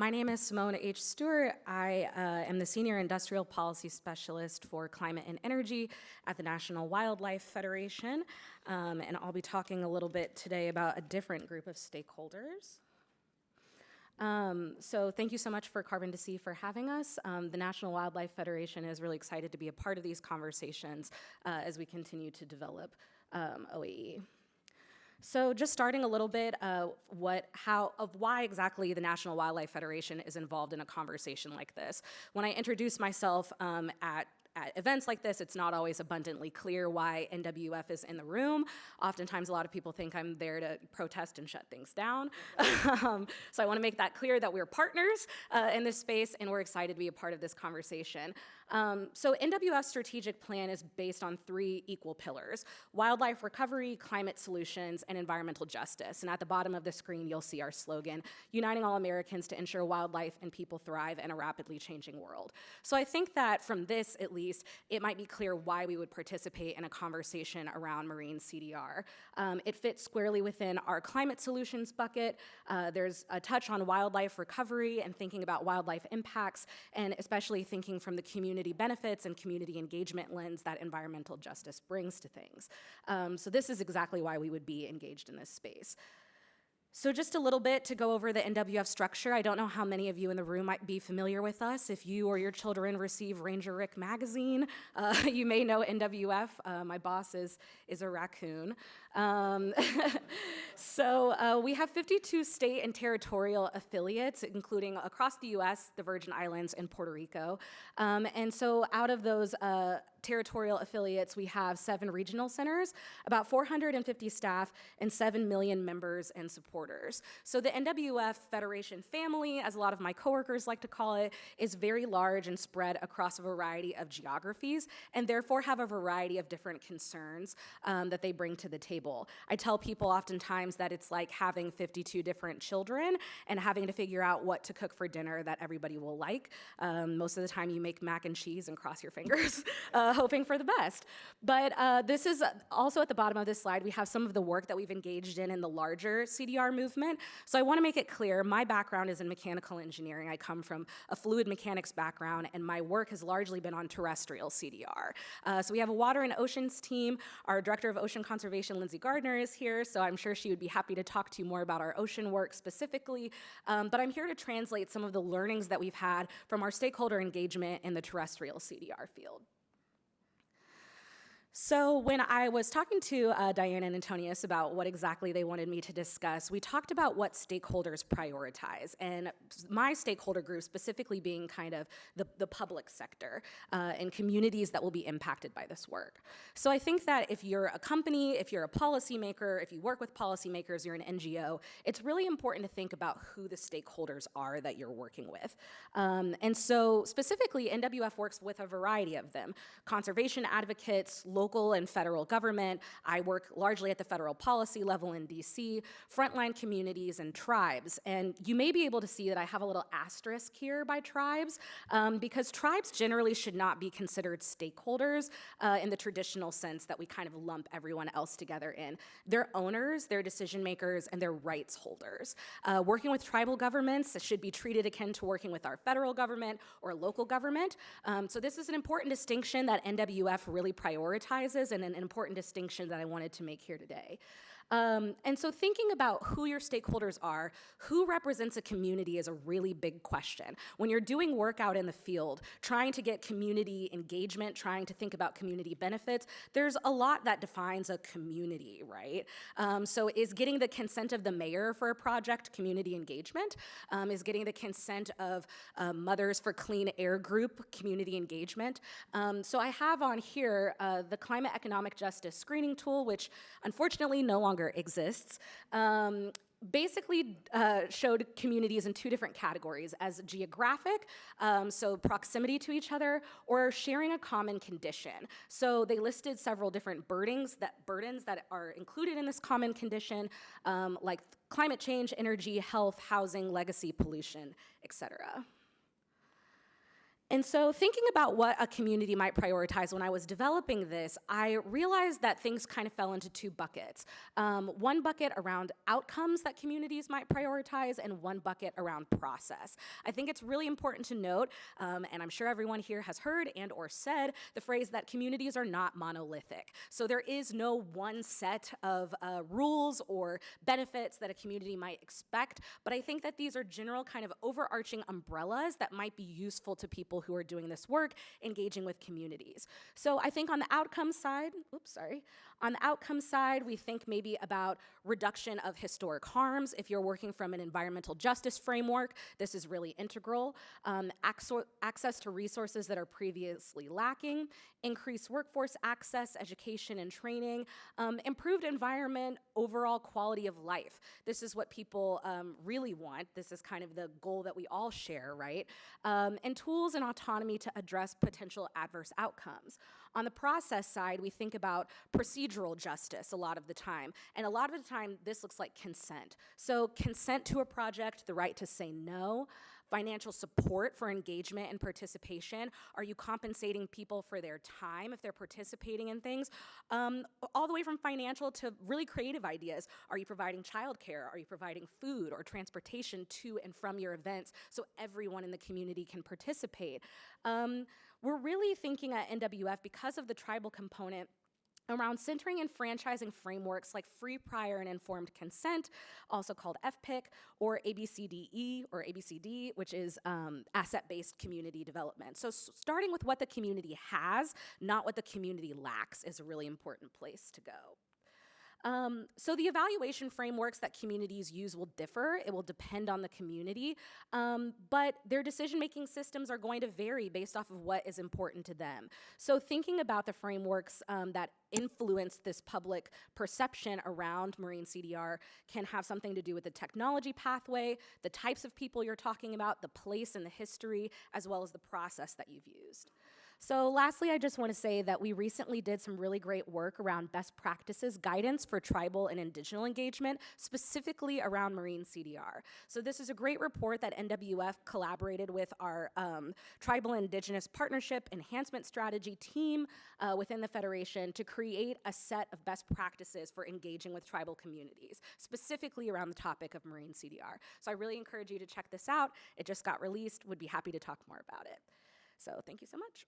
My name is Simone H. Stewart. I am the Senior Industrial Policy Specialist for Climate and Energy at the National Wildlife Federation, and I'll be talking a little bit today about a different group of stakeholders. So thank you so much for Carbon to Sea for having us. The National Wildlife Federation is really excited to be a part of these conversations as we continue to develop OAE. So just starting a little bit of why exactly the National Wildlife Federation is involved in a conversation like this. When I introduce myself at events like this, it's not always abundantly clear why NWF is in the room. Oftentimes, a lot of people think I'm there to protest and shut things down. So I want to make that clear that we're partners in this space, and we're excited to be a part of this conversation. So NWF's strategic plan is based on 3 equal pillars: wildlife recovery, climate solutions, and environmental justice. And at the bottom of the screen, you'll see our slogan, uniting all Americans to ensure wildlife and people thrive in a rapidly changing world. So I think that from this, at least, it might be clear why we would participate in a conversation around marine CDR. It fits squarely within our climate solutions bucket. There's a touch on wildlife recovery and thinking about wildlife impacts, and especially thinking from the community benefits and community engagement lens that environmental justice brings to things. So this is exactly why we would be engaged in this space. So just a little bit to go over the NWF structure. I don't know how many of you in the room might be familiar with us. If you or your children receive Ranger Rick magazine, you may know NWF. My boss is a raccoon. So we have 52 state and territorial affiliates, including across the US, the Virgin Islands, and Puerto Rico. And so out of those territorial affiliates, we have 7 regional centers, about 450 staff, and 7 million members and supporters. So the NWF Federation family, as a lot of my coworkers like to call it, is very large and spread across a variety of geographies, and therefore have a variety of different concerns that they bring to the table. I tell people oftentimes that it's like having 52 different children and having to figure out what to cook for dinner that everybody will like. Most of the time you make mac and cheese and cross your fingers, hoping for the best. But this is also at the bottom of this slide, we have some of the work that we've engaged in the larger CDR movement. So I want to make it clear, my background is in mechanical engineering. I come from a fluid mechanics background, and my work has largely been on terrestrial CDR. So we have a water and oceans team. Our director of ocean conservation, Lindsay Gardner, is here, so I'm sure she would be happy to talk to you more about our ocean work specifically. But I'm here to translate some of the learnings that we've had from our stakeholder engagement in the terrestrial CDR field. So when I was talking to Diane and Antonius about what exactly they wanted me to discuss, we talked about what stakeholders prioritize, and my stakeholder group specifically being kind of the public sector and communities that will be impacted by this work. So I think that if you're a company, if you're a policymaker, if you work with policymakers, you're an NGO, it's really important to think about who the stakeholders are that you're working with. And so specifically, NWF works with a variety of them: conservation advocates, local and federal government. I work largely at the federal policy level in DC, frontline communities, and tribes. And you may be able to see that I have a little asterisk here by tribes, because tribes generally should not be considered stakeholders in the traditional sense that we kind of lump everyone else together in. They're owners, they're decision makers, and they're rights holders. Working with tribal governments should be treated akin to working with our federal government or local government. So this is an important distinction that NWF really prioritizes, and an important distinction that I wanted to make here today. And so thinking about who your stakeholders are, who represents a community, is a really big question. When you're doing work out in the field, trying to get community engagement, trying to think about community benefits, there's a lot that defines a community, right? So is getting the consent of the mayor for a project community engagement? Is getting the consent of Mothers for Clean Air group community engagement? So I have on here the Climate Economic Justice Screening Tool, which unfortunately no longer exists. Basically showed communities in 2 different categories: as geographic, so proximity to each other, or sharing a common condition. So they listed several different burdens that are included in this common condition, like climate change, energy, health, housing, legacy, pollution, etc. And so thinking about what a community might prioritize when I was developing this, I realized that things kind of fell into two buckets. One bucket around outcomes that communities might prioritize, and one bucket around process. I think it's really important to note, and I'm sure everyone here has heard and or said, the phrase that communities are not monolithic. So there is no one set of rules or benefits that a community might expect, but I think that these are general kind of overarching umbrellas that might be useful to people who are doing this work, engaging with communities. So I think on the outcome side, on the outcome side, we think maybe about reduction of historic harms. If you're working from an environmental justice framework, this is really integral. Access to resources that are previously lacking, increased workforce access, education and training, improved environment, overall quality of life. This is what people really want. This is kind of the goal that we all share, right? And tools and autonomy to address potential adverse outcomes. On the process side, we think about procedural justice a lot of the time. And a lot of the time, this looks like consent. So consent to a project, the right to say no, financial support for engagement and participation. Are you compensating people for their time if they're participating in things? All the way from financial to really creative ideas. Are you providing childcare? Are you providing food or transportation to and from your events so everyone in the community can participate? We're really thinking at NWF, because of the tribal component, around centering and franchising frameworks like free, prior, and informed consent, also called FPIC, or ABCDE, or ABCD, which is asset-based community development. So starting with what the community has, not what the community lacks, is a really important place to go. So the evaluation frameworks that communities use will differ. It will depend on the community, but their decision-making systems are going to vary based off of what is important to them. So thinking about the frameworks that influence this public perception around marine CDR can have something to do with the technology pathway, the types of people you're talking about, the place and the history, as well as the process that you've used. So lastly, I just want to say that we recently did some really great work around best practices guidance for tribal and indigenous engagement, specifically around marine CDR. So this is a great report that NWF collaborated with our Tribal and Indigenous Partnership Enhancement Strategy team within the Federation to create a set of best practices for engaging with tribal communities, specifically around the topic of marine CDR. So I really encourage you to check this out. It just got released. Would be happy to talk more about it. So thank you so much.